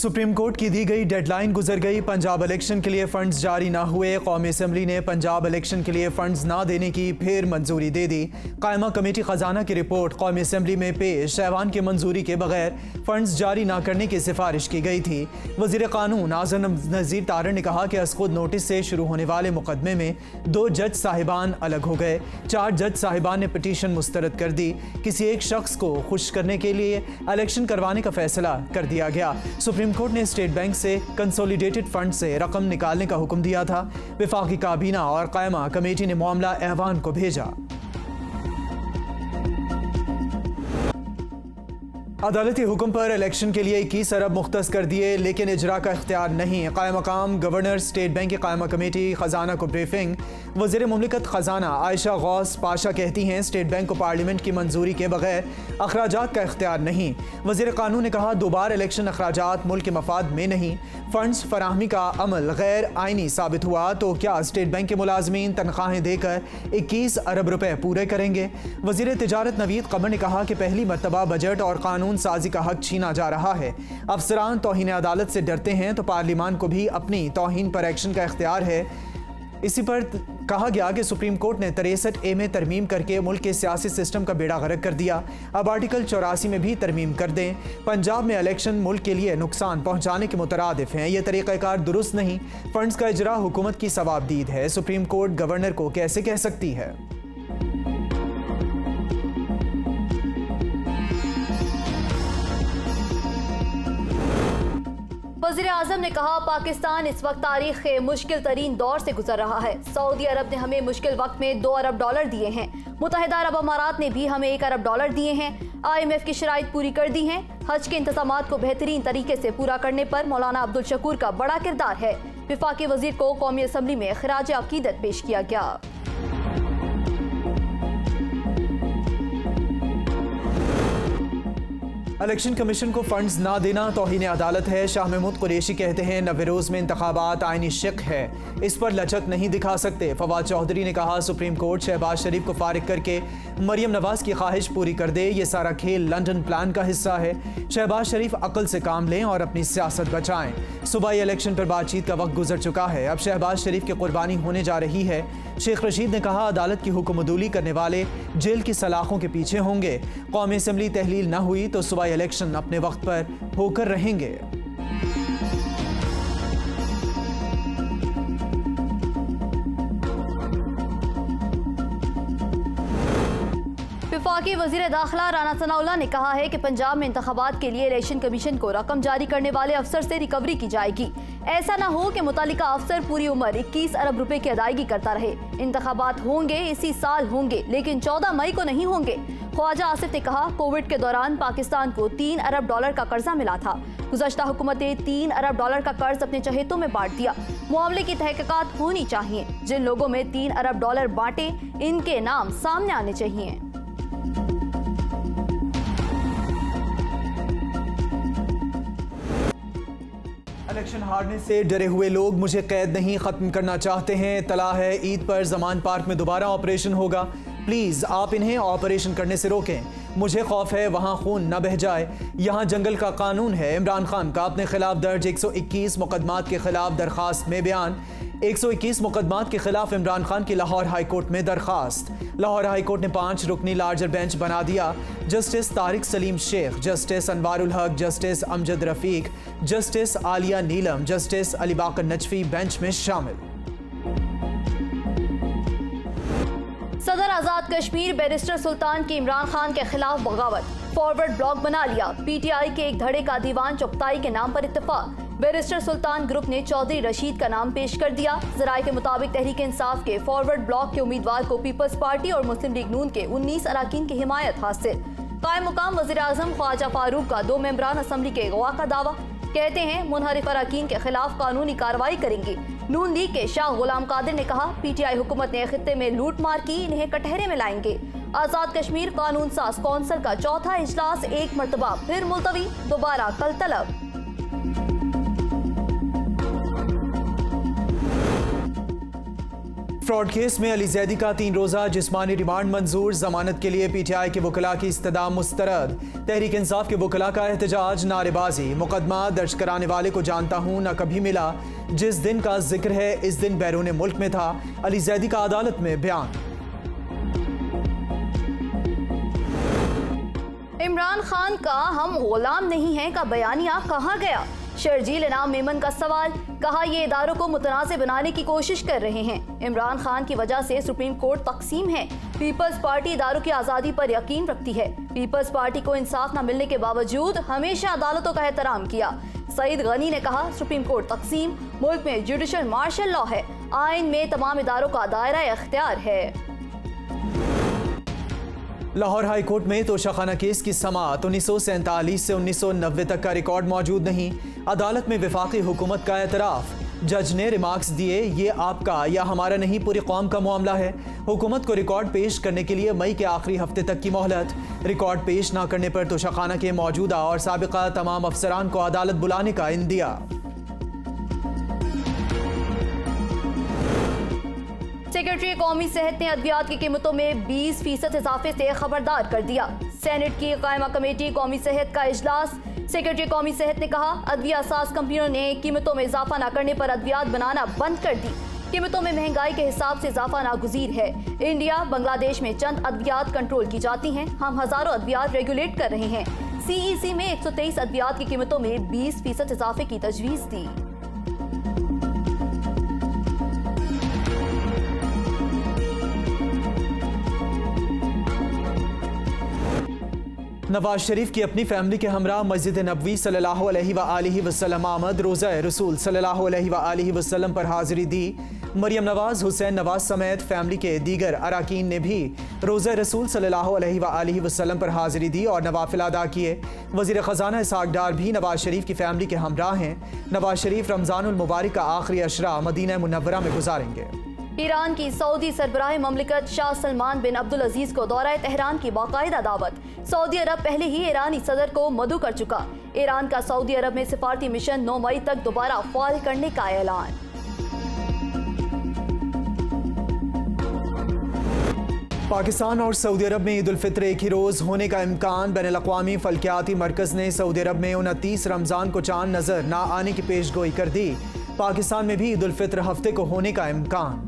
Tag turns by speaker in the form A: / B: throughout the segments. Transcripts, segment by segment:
A: Supreme court की दी गई deadline गुजर गई। पंजाब इलेक्शन के लिए फंड्स जारी ना हुए। कौमी असम्बली ने पंजाब इलेक्शन के लिए फंड्स ना देने की फिर मंजूरी दे दी। कायमा कमेटी खजाना की रिपोर्ट कौमी असम्बली में पेश। ऐवान की मंजूरी के बगैर फंड्स जारी ना करने की सिफारिश की गई थी। वजीर कानून आज़म नज़ीर तारड़ ने कहा कि असखुद नोटिस से शुरू होने वाले मुकदमे में 2 जज साहिबान अलग हो गए। 4 जज साहिबान ने पिटीशन मुस्तरद कर दी। किसी एक शख्स को खुश करने के लिए इलेक्शन करवाने का फैसला कर दिया गया। सुप्रीम कोर्ट ने स्टेट बैंक से कंसोलिडेटेड फंड से रकम निकालने का हुक्म दिया था। वफाकी काबीना और कायमा कमेटी ने मामला ऐवान को भेजा। अदालती हुक्म पर इलेक्शन के लिए 21 अरब मुख्तस कर दिए, लेकिन इजरा का इख्तियार नहीं। कायम मकाम गवर्नर स्टेट बैंक की कायमा कमेटी खजाना को ब्रीफिंग। वज़ीर मुमलिकत खजाना आयशा गौस पाशा कहती हैं स्टेट बैंक को पार्लियामेंट की मंजूरी के बगैर अखराजात का इख्तियार नहीं। वज़ीर कानून ने कहा दोबारा इलेक्शन अखराजात मुल्क के मफाद में नहीं। फंड्स फराहमी का अमल गैर आइनी साबित हुआ तो क्या स्टेट बैंक के मुलाजमीन तनख्वाहें देकर 21 अरब रुपए पूरे करेंगे? वज़ीर तिजारत नवीद कमर ने कहा कि पहली मरतबा बजट और कानून साजी का हक छीना जा रहा है। अफसरान तौहीन अदालत से डरते हैं तो पार्लियामान को भी अपनी तौहीन पर एक्शन का इख्तियार है। इसी पर कहा गया कि सुप्रीम कोर्ट ने 63A में तरमीम करके मुल्क के सियासी सिस्टम का बेड़ा गर्क कर दिया। अब आर्टिकल 84 में भी तरमीम कर दें। पंजाब में इलेक्शन मुल्क के लिए नुकसान पहुंचाने के मुतरादिफ हैं। यह तरीक़ाकार दुरुस्त नहीं। फंड्स का इजरा हुकूमत की सवाबदीद है। सुप्रीम कोर्ट गवर्नर को कैसे कह सकती है?
B: वज़ीर आज़म ने कहा पाकिस्तान इस वक्त तारीख के मुश्किल तरीन दौर से गुजर रहा है। सऊदी अरब ने हमें मुश्किल वक्त में 2 अरब डॉलर दिए हैं। मुत्तहिदा अरब अमारात ने भी हमें 1 अरब डॉलर दिए हैं। IMF की शराइत पूरी कर दी हैं। हज के इंतजामात को बेहतरीन तरीके से पूरा करने पर मौलाना अब्दुल शकूर का बड़ा किरदार है। वफाकी वजीर को कौमी असम्बली में खिराज अकीदत पेश किया गया।
A: इलेक्शन कमीशन को फंड्स ना देना तौहीन अदालत है। शाह महमूद कुरैशी कहते हैं नवरोज में इंतखाबात आईनी शिक है, इस पर लचक नहीं दिखा सकते। फवाद चौधरी ने कहा सुप्रीम कोर्ट शहबाज शरीफ को फारिग करके मरियम नवाज की ख्वाहिश पूरी कर दे। ये सारा खेल लंदन प्लान का हिस्सा है। शहबाज शरीफ अकल से काम लें और अपनी सियासत बचाएं। सूबाई इलेक्शन पर बातचीत का वक्त गुजर चुका है। अब शहबाज शरीफ की कुर्बानी होने जा रही है। शेख रशीद ने कहा अदालत की हुक्मदूली करने वाले जेल की सलाखों के पीछे होंगे। कौमी असम्बली तहलील न हुई तो सूबाई इलेक्शन अपने वक्त पर होकर रहेंगे।
B: वफाकी वज़ीर दाखिला राना सनाउल्लाह ने कहा है कि पंजाब में इंतखाबात के लिए इलेक्शन कमीशन को रकम जारी करने वाले अफसर से रिकवरी की जाएगी। ऐसा न हो कि मुतालिका अफसर पूरी उम्र 21 अरब रुपए की अदायगी करता रहे। इंतखाबात होंगे इसी साल होंगे, लेकिन 14 मई को नहीं होंगे। ख्वाजा आसिफ ने कहा कोविड के दौरान पाकिस्तान को 3 अरब डॉलर का कर्जा मिला था। गुज़श्ता हुकूमत ने 3 अरब डॉलर का कर्ज अपने चहेतों में बांट दिया। मामले की तहकीकात होनी चाहिए। जिन लोगों में 3 अरब डॉलर बांटे इनके नाम सामने आने चाहिए।
A: इलेक्शन हारने से डरे हुए लोग मुझे कैद नहीं खत्म करना चाहते हैं। तला है ईद पर जमान पार्क में दोबारा ऑपरेशन होगा। प्लीज आप इन्हें ऑपरेशन करने से रोकें। मुझे खौफ है वहां खून न बह जाए। यहां जंगल का कानून है। इमरान खान का अपने खिलाफ दर्ज 121 मुकदमात के खिलाफ दरखास्त में बयान। 121 मुकदमात के खिलाफ इमरान खान की लाहौर हाई कोर्ट में दरखास्त। लाहौर हाई कोर्ट ने 5 रुकनी लार्जर बेंच बना दिया। जस्टिस तारिक सलीम शेख, जस्टिस अनवारुल हक, जस्टिस अमजद रफीक, जस्टिस आलिया नीलम, जस्टिस अली बाकर नजफी बेंच में शामिल।
B: सदर आजाद कश्मीर बैरिस्टर सुल्तान की इमरान खान के खिलाफ बगावत, फॉरवर्ड ब्लॉक बना लिया। PTI के एक धड़े का दीवान चुगताई के नाम पर इत्तेफाक। बैरिस्टर सुल्तान ग्रुप ने चौधरी रशीद का नाम पेश कर दिया। जराये के मुताबिक तहरीक इंसाफ के फॉरवर्ड ब्लॉक के उम्मीदवार को पीपल्स पार्टी और मुस्लिम लीग नून के 19 अराकीन की हिमायत हासिल। कायम मुकाम वज़ीर आज़म ख्वाजा फारूक का 2 मेंबरान असम्बली के अगवा का दावा। कहते हैं मुनहरिफ अराकीन के खिलाफ कानूनी कार्रवाई करेंगे। नून लीग के शाह गुलाम कादिर ने कहा PTI हुकूमत ने खित्ते में लूट मार की, इन्हें कटहरे में लाएंगे। आजाद कश्मीर कानून साज कौंसिल का 4था इजलास एक मरतबा फिर मुलतवी, दोबारा कल तलब।
A: फ्रॉड केस में अली जैदी का 3 रोज़ा जिस्मानी रिमांड मंजूर। जमानत के लिए पीटीआई के वकला की इस्तदा मुस्तरद। तहरीक इंसाफ के वकला का एहतजाज, नारेबाजी। मुकदमा दर्ज कराने वाले को जानता हूँ न कभी मिला। जिस दिन का जिक्र है इस दिन बैरून मुल्क में था। अली जैदी का अदालत में बयान।
B: इमरान खान का हम गुलाम नहीं हैं का बयानिया कहाँ गया? शर्जील इनाम मेमन का सवाल। कहा ये इदारों को मुतनाज़ बनाने की कोशिश कर रहे हैं। इमरान खान की वजह से सुप्रीम कोर्ट तकसीम है। पीपल्स पार्टी इदारों की आज़ादी पर यकीन रखती है। पीपल्स पार्टी को इंसाफ न मिलने के बावजूद हमेशा अदालतों का एहतराम किया। सईद गनी ने कहा सुप्रीम कोर्ट तकसीम, मुल्क में जुडिशल मार्शल लॉ है। आइन में तमाम इदारों का दायरा इख्तियार है।
A: लाहौर हाई कोर्ट में तोशाखाना केस की समाअत 1947 से 1990 तक का रिकॉर्ड मौजूद नहीं। अदालत में वफाकी हुकूमत का एतराफ़। जज ने रिमार्क्स दिए, ये आपका या हमारा नहीं पूरी कौम का मामला है। हुकूमत को रिकॉर्ड पेश करने के लिए मई के आखिरी हफ्ते तक की मोहलत। रिकॉर्ड पेश न करने पर तोशाखाना के मौजूदा और साबिका तमाम अफसरान को अदालत बुलाने का इंदिया।
B: सेक्रेटरी कौमी सेहत ने अद्वियात की कीमतों में 20% इजाफे से खबरदार कर दिया। सेनेट की कायमा कमेटी कौमी सेहत का इजलास। सेक्रेटरी कौमी सेहत ने कहा अद्विया साज कंपनियों ने कीमतों में इजाफा न करने पर अद्वियात बनाना बंद कर दी। कीमतों में महंगाई के हिसाब से इजाफा नागुज़ीर है। इंडिया बांग्लादेश में चंद अद्वियात कंट्रोल की जाती हैं, हम हजारों अद्वियात रेगुलेट कर रहे हैं। CEC में 123 अद्वियात की कीमतों में 20% इजाफे की तजवीज़ दी।
A: नवाज शरीफ की अपनी फैमिली के हमरा मस्जिद नबवी सल्लल्लाहु अलैहि वसल्लम आमद। रोज़ा रसूल सल्लल्लाहु अलैहि वसल्लम पर हाजिरी दी। मरियम नवाज, हुसैन नवाज समेत फैमिली के दीगर अराकीन ने भी रोज़ा रसूल सल्लल्लाहु अलैहि वसल्लम पर हाजिरी दी और नवाफिल अदा किए। वज़ीर ख़जाना इसहाक़ डार भी नवाज शरीफ की फैमिली के हमरा हैं। नवाज शरीफ रमज़ानुल मुबारक का आखिरी अशरा मदीना मुनव्वरा में गुजारेंगे।
B: ईरान की सऊदी सरबराह ममलिकत शाह सलमान बिन अब्दुल अजीज को दौरा तेहरान की बाकायदा दावत। सऊदी अरब पहले ही ईरानी सदर को मदऊ कर चुका। ईरान का सऊदी अरब में सिफारती मिशन 9 मई तक दोबारा फाल करने का ऐलान।
A: पाकिस्तान और सऊदी अरब में ईद उल फित्र एक ही रोज़ होने का इम्कान। बैनुल अक़वामी फल्कियाती मरकज़ ने सऊदी अरब में 29 रमज़ान को चांद नज़र न आने की पेशगोई कर दी। पाकिस्तान में भी ईद उल फित्र हफ्ते को होने का इम्कान।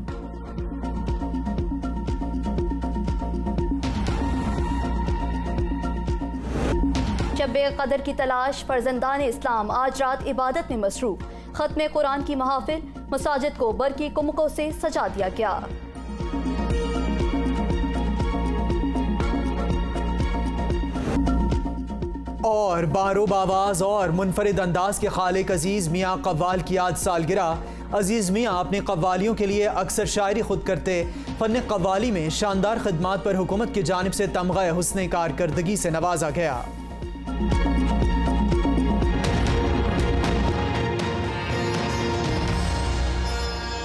B: शब कदर की तलाश, फर्जंदान इस्लाम आज रात इबादत में मसरूफ। खत्म कुरान की महाफिल, मसाजिद को बरकी कुमकों से सजा दिया गया।
A: और बारो बावाज और मुनफरिद अंदाज के खालिक अजीज़ मियाँ कव्वाल की आज सालगिरह। अजीज़ मियाँ अपनी कव्वालियों के लिए अक्सर शायरी खुद करते। फ़न कव्वाली में शानदार खिदमात पर हुकूमत की जानिब से तमग़ा हुस्न कारकर्दगी से नवाजा गया।